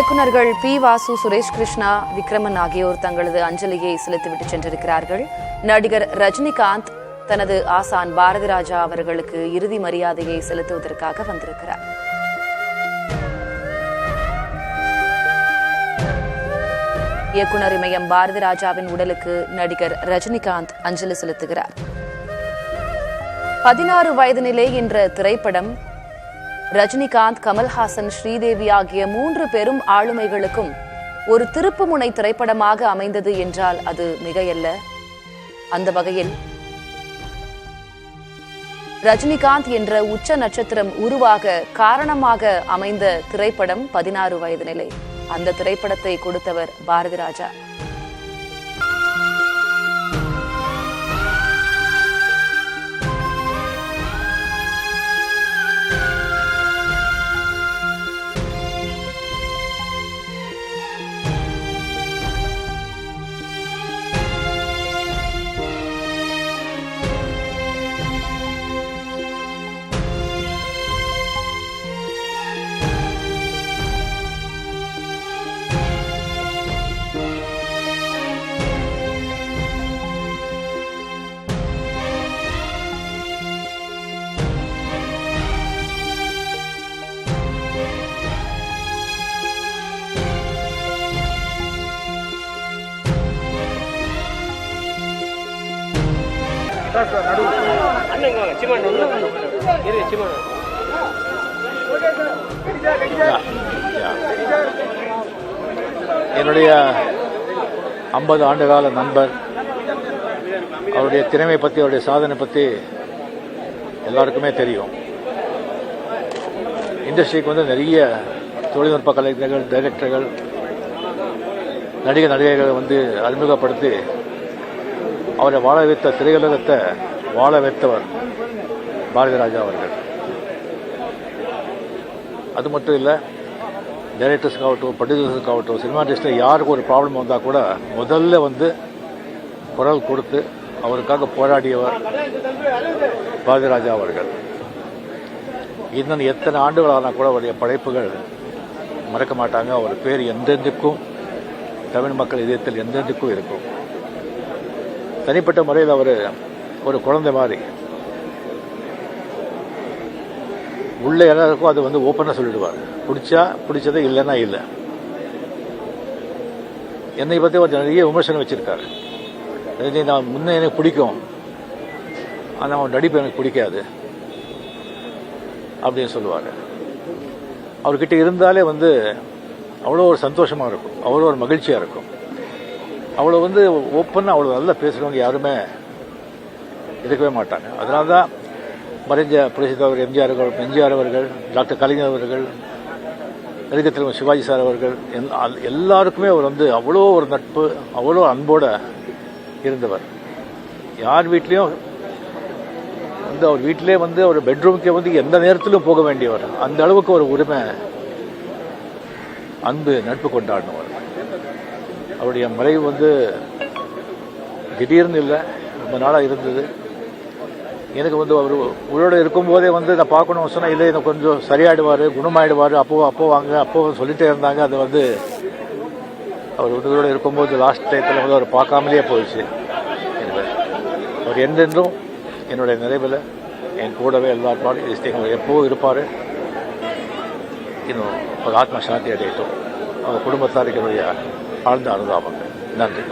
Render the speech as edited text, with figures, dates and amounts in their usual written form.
இயக்குநர்கள் பி. வாசு, சுரேஷ் கிருஷ்ணா, விக்ரமன் ஆகியோர் தங்களது அஞ்சலியை செலுத்திவிட்டு சென்றிருக்கிறார்கள். நடிகர் ரஜினிகாந்த் தனது ஆசான் பாரதி ராஜா அவர்களுக்கு இறுதி மரியாதையை செலுத்துவதற்காக வந்திருக்கிறார். இயக்குநர் இமயம் பாரதி ராஜாவின் உடலுக்கு நடிகர் ரஜினிகாந்த் அஞ்சலி செலுத்துகிறார். 16 வயதினிலே என்ற திரைப்படம் ரஜினிகாந்த், கமல்ஹாசன், ஸ்ரீதேவி ஆகிய 3 பெரும் ஆளுமைகளுக்கும் ஒரு திருப்புமுனை திரைப்படமாக அமைந்தது என்றால் அது மிகையல்ல. அந்த வகையில் ரஜினிகாந்த் என்ற உச்ச நட்சத்திரம் உருவாக காரணமாக அமைந்த திரைப்படம் 16 வயதினிலே. அந்த திரைப்படத்தை கொடுத்தவர் பாரதி ராஜா. என்னுடைய 50 ஆண்டுகால நண்பர், அவருடைய திறமை பற்றி, அவருடைய சாதனை பற்றி எல்லாருக்குமே தெரியும். இண்டஸ்ட்ரிக்கு வந்து நிறைய தொழில்நுட்ப கலைஞர்கள், டைரக்டர்கள், நடிகர்களை வந்து அறிமுகப்படுத்தி அவரை வாழ வைத்த, திரையுலகத்தை வாழ வைத்தவர் பாரதி ராஜா அவர்கள். அது மட்டும் இல்லை, டைரக்டர்ஸுக்காகட்டும், ப்ரொடியூசர்ஸுக்காகட்டும், சினிமா இண்டஸ்ட்ரியில் யாருக்கு ஒரு ப்ராப்ளம் வந்தால் கூட முதல்ல வந்து குரல் கொடுத்து அவருக்காக போராடியவர் பாரதி ராஜா அவர்கள். இன்னும் எத்தனை ஆண்டுகளானால் கூட அவருடைய படைப்புகள் மறக்க மாட்டாங்க. அவர் பேர் எந்தெந்துக்கும் தமிழ் மக்கள் இதயத்தில் எந்தெந்துக்கும் இருக்கும். தனிப்பட்ட முறையில் அவர் ஒரு குழந்தை மாதிரி உள்ள எல்லாருக்கும் அது வந்து ஓப்பனாக சொல்லிடுவார். பிடிச்சதே, இல்லைன்னா இல்லை. என்னை பற்றி அவர் நிறைய விமர்சனம் வச்சிருக்காரு. நான் முன்னே எனக்கு பிடிக்கும், ஆனால் அவன் நடிப்பு எனக்கு பிடிக்காது அப்படின்னு சொல்லுவார். அவர்கிட்ட இருந்தாலே வந்து அவ்வளோ ஒரு சந்தோஷமாக இருக்கும், அவ்வளோ ஒரு மகிழ்ச்சியாக இருக்கும். அவ்வளோ வந்து ஓப்பனாக அவ்வளோ நல்லா பேசுகிறவங்க யாருமே இருக்கவே மாட்டாங்க. அதனால தான் மறைஞ்ச புரட்சித் தலைவர் எம்ஜிஆர் அவர்கள், டாக்டர் கலைஞர் அவர்கள், நடிகர் தலைவர் சிவாஜி சார் அவர்கள் எல்லாருக்குமே அவர் வந்து அவ்வளோ ஒரு நட்பு, அவ்வளோ அன்போடு இருந்தவர். யார் வீட்லேயும் வந்து அவர் வீட்டிலே வந்து ஒரு பெட்ரூமுக்கே வந்து எந்த நேரத்திலும் போக வேண்டியவர். அந்த அளவுக்கு ஒரு உரிமை, அன்பு, நட்பு கொண்டாடினவர். அவருடைய மறைவு வந்து திடீர்னு இல்லை, ரொம்ப நாளாக இருந்தது. எனக்கு வந்து அவர் உயிரோடு இருக்கும்போதே வந்து நான் பார்க்கணும்னு சொன்னால், இல்லை எனக்கு கொஞ்சம் சரியாயிடுவார், குணமாயிடுவார், அப்போ வாங்க அப்போ சொல்லிட்டே இருந்தாங்க. அது வந்து அவர் உயிரோடு இருக்கும்போது லாஸ்ட் டயத்தில் வந்து அவர் பார்க்காமலேயே போயிடுச்சு. அவர் என்றென்றும் என்னுடைய நிறைவில் என் கூடவே எல்லாரும் எப்போவும் இருப்பார். இன்னும் ஒரு ஆத்ம சாந்தி அடையட்டும். அவங்க குடும்பத்தாருக்கு என்னுடைய ஆழ்ந்த அனுதாபங்கள். நன்றி.